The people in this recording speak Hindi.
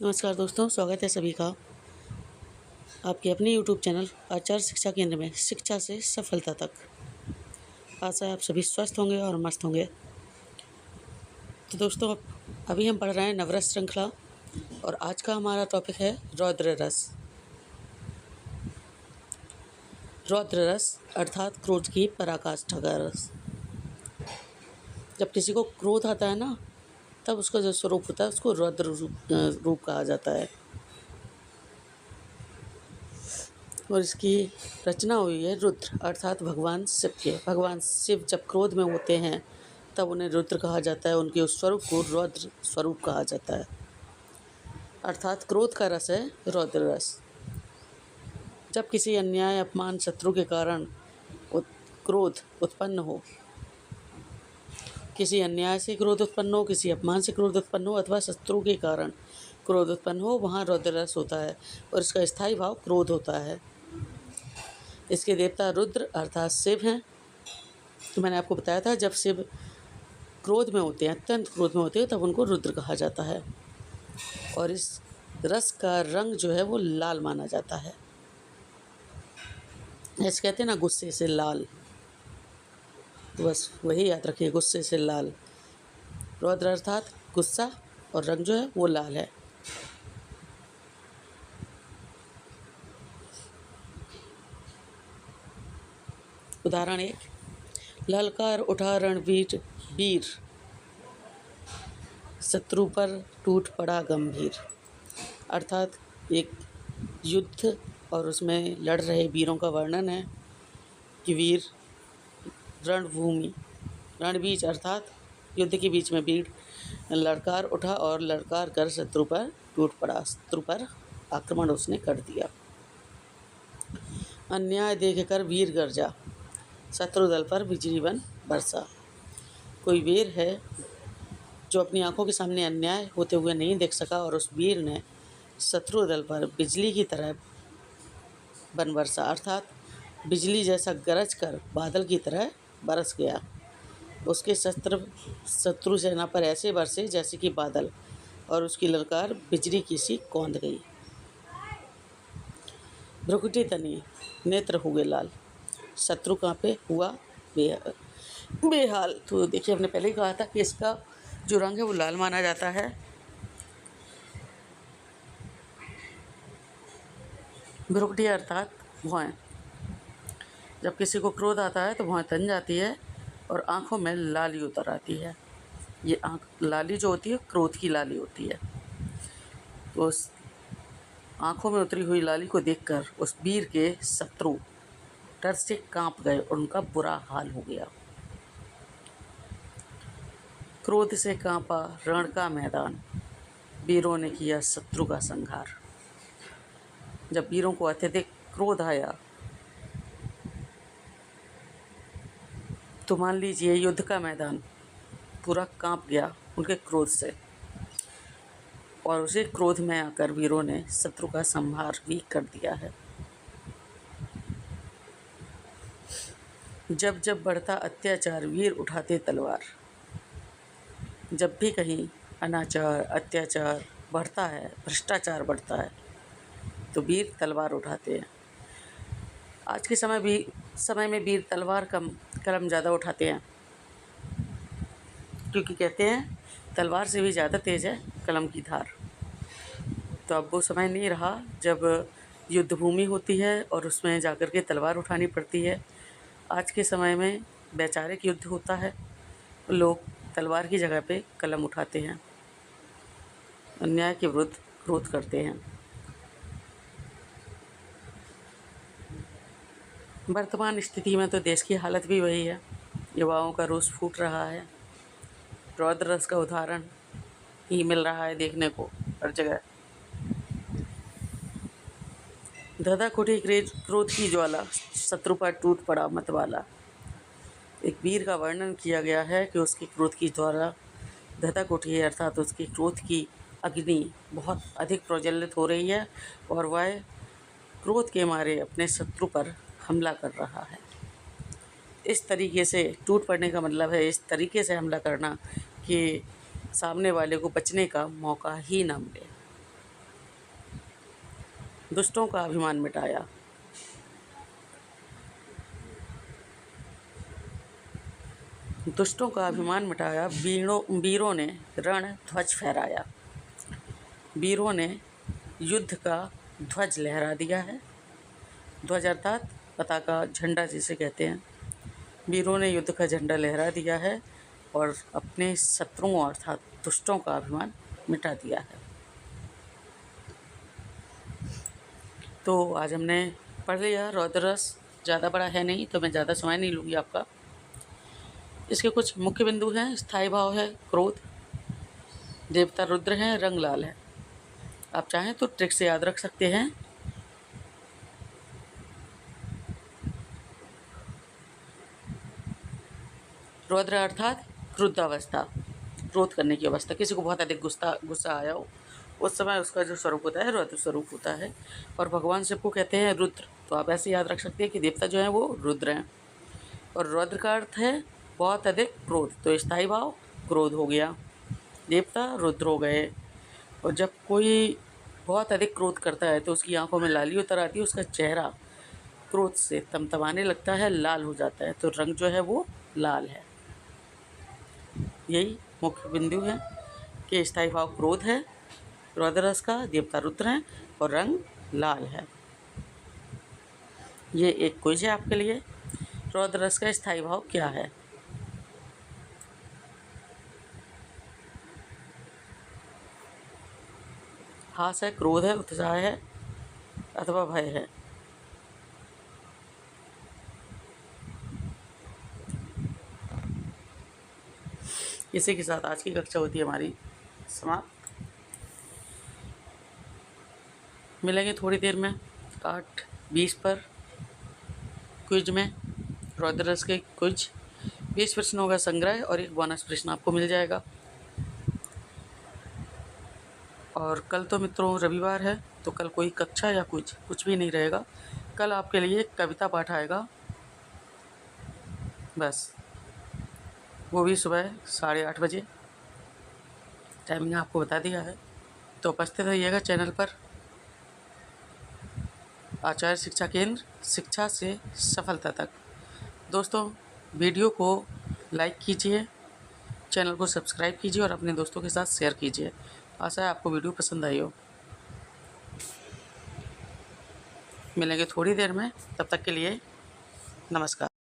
नमस्कार दोस्तों, स्वागत है सभी का आपके अपने YouTube चैनल आचार्य शिक्षा केंद्र में शिक्षा से सफलता तक। आशा है आप सभी स्वस्थ होंगे और मस्त होंगे। तो दोस्तों, अभी हम पढ़ रहे हैं नवरस श्रृंखला और आज का हमारा टॉपिक है रौद्र रस। रौद्र रस अर्थात क्रोध की पराकाष्ठा का रस। जब किसी को क्रोध आता है ना, तब उसका जो स्वरूप होता है उसको रौद्र रूप कहा जाता है। और इसकी रचना हुई है रुद्र अर्थात भगवान शिव के। भगवान शिव जब क्रोध में होते हैं तब उन्हें रुद्र कहा जाता है। उनके उस स्वरूप को रौद्र स्वरूप कहा जाता है, अर्थात क्रोध का रस है रौद्र रस। जब किसी अन्याय, अपमान, शत्रु के कारण क्रोध उत्पन्न हो, किसी अन्याय से क्रोध उत्पन्न हो, किसी अपमान से क्रोध उत्पन्न हो अथवा शत्रु के कारण क्रोध उत्पन्न हो, वहाँ रौद्र रस होता है और इसका स्थायी भाव क्रोध होता है। इसके देवता रुद्र अर्थात शिव हैं। तो मैंने आपको बताया था, जब शिव क्रोध में होते हैं, अत्यंत क्रोध में होते हैं, तब उनको रुद्र कहा जाता है। और इस रस का रंग जो है वो लाल माना जाता है। ऐसे कहते हैं ना, गुस्से से लाल, तो बस वही याद रखिए, गुस्से से लाल। रौद्र अर्थात गुस्सा और रंग जो है वो लाल है। उदाहरण 1, ललकार उठा रणवीर वीर, शत्रु पर टूट पड़ा गंभीर। अर्थात एक युद्ध और उसमें लड़ रहे वीरों का वर्णन है कि वीर रणभूमि, रणबीच अर्थात युद्ध के बीच में वीर ललकार उठा और ललकार कर शत्रु पर टूट पड़ा, शत्रु पर आक्रमण उसने कर दिया। अन्याय देख कर वीर गरजा, शत्रु दल पर बिजली बन बरसा। कोई वीर है जो अपनी आंखों के सामने अन्याय होते हुए नहीं देख सका और उस वीर ने शत्रु दल पर बिजली की तरह बन बरसा, अर्थात बिजली जैसा गरज कर बादल की तरह बरस गया। उसके शत्रु सेना पर ऐसे बरसे जैसे कि बादल, और उसकी ललकार बिजली की सी कौंध गई। भ्रुकुटी तनी, नेत्र हुए लाल, शत्रु कांपे हुआ बेहाल। तो देखिए, हमने पहले ही कहा था कि इसका जो रंग है वो लाल माना जाता है। भ्रुकुटी अर्थात भौहें। जब किसी को क्रोध आता है तो भौहें तन जाती है और आंखों में लाली उतर आती है। ये लाली जो होती है क्रोध की लाली होती है। तो उस आंखों में उतरी हुई लाली को देखकर उस वीर के शत्रु डर से कांप गए और उनका बुरा हाल हो गया। क्रोध से कांपा रण का मैदान, वीरों ने किया शत्रु का संहार। जब वीरों को अत्यधिक क्रोध आया तो मान लीजिए युद्ध का मैदान पूरा कांप गया उनके क्रोध से, और उसी क्रोध में आकर वीरों ने शत्रु का संहार भी कर दिया है। जब जब बढ़ता अत्याचार वीर उठाते तलवार। जब भी कहीं अनाचार, अत्याचार बढ़ता है, भ्रष्टाचार बढ़ता है, तो वीर तलवार उठाते हैं। आज के समय में वीर तलवार कलम ज़्यादा उठाते हैं, क्योंकि कहते हैं तलवार से भी ज़्यादा तेज़ है कलम की धार। तो अब वो समय नहीं रहा जब युद्ध भूमि होती है और उसमें जाकर के तलवार उठानी पड़ती है। आज के समय में वैचारिक युद्ध होता है, लोग तलवार की जगह पे कलम उठाते हैं, अन्याय के विरुद्ध क्रोध करते हैं। वर्तमान स्थिति में तो देश की हालत भी वही है, युवाओं का रोष फूट रहा है। रौद्र रस का उदाहरण ही मिल रहा है देखने को हर जगह। धधा कुटी क्रोध की ज्वाला, शत्रु पर टूट पड़ा मतवाला। एक वीर का वर्णन किया गया है कि उसकी क्रोध की ज्वाला धधा कुटी, अर्थात उसकी क्रोध की अग्नि बहुत अधिक प्रज्वलित हो रही है और वह क्रोध के मारे अपने शत्रु पर हमला कर रहा है। इस तरीके से टूट पड़ने का मतलब है इस तरीके से हमला करना कि सामने वाले को बचने का मौका ही ना मिले। दुष्टों का अभिमान मिटाया। दुष्टों का अभिमान मिटाया, वीरों ने रण ध्वज फहराया। वीरों ने युद्ध का ध्वज लहरा दिया है। ध्वज अर्थात पताका, झंडा जिसे कहते हैं। वीरों ने युद्ध का झंडा लहरा दिया है और अपने शत्रुओं अर्थात दुष्टों का अभिमान मिटा दिया है। तो आज हमने पढ़ लिया रौद्र रस। ज़्यादा बड़ा है नहीं तो मैं ज़्यादा समय नहीं लूँगी आपका। इसके कुछ मुख्य बिंदु हैं। स्थायी भाव है क्रोध, देवता रुद्र हैं, रंग लाल है। आप चाहें तो ट्रिक से याद रख सकते हैं। रौद्र अर्थात क्रुद्धावस्था, क्रोध करने की अवस्था। किसी को बहुत अधिक गुस्सा आया हो, उस समय उसका जो स्वरूप होता है रौद्र स्वरूप होता है। और भगवान शिव को कहते हैं रुद्र। तो आप ऐसे याद रख सकते हैं कि देवता जो है वो रुद्र हैं। और रौद्र का अर्थ है बहुत अधिक क्रोध, तो स्थायी भाव क्रोध हो गया, देवता रुद्र हो गए। और जब कोई बहुत अधिक क्रोध करता है तो उसकी आंखों में लाली उतर आती है, उसका चेहरा क्रोध से तमतमाने लगता है, लाल हो जाता है, तो रंग जो है वो लाल है। यही मुख्य बिंदु है कि स्थायी भाव क्रोध है रौद्र रस का, देवता रुद्र हैं और रंग लाल है। ये एक क्विज है आपके लिए। रौद्र रस का स्थायी भाव क्या है? हास है, क्रोध है, उत्साह है अथवा भय है। इसी के साथ आज की कक्षा होती है हमारी समाप्त। मिलेंगे थोड़ी देर में 8:20 पर क्विज में, रौद्र रस के क्विज। 20 प्रश्नों का संग्रह और एक बोनस प्रश्न आपको मिल जाएगा। और कल तो मित्रों रविवार है, तो कल कोई कक्षा या कुछ भी नहीं रहेगा। कल आपके लिए कविता पाठ आएगा, बस, वो भी सुबह 8:30 बजे। टाइमिंग आपको बता दिया है, तो उपस्थित रहिएगा चैनल पर। आचार्य शिक्षा केंद्र, शिक्षा से सफलता तक। दोस्तों, वीडियो को लाइक कीजिए, चैनल को सब्सक्राइब कीजिए और अपने दोस्तों के साथ शेयर कीजिए। आशा है आपको वीडियो पसंद आई हो। मिलेंगे थोड़ी देर में, तब तक के लिए नमस्कार।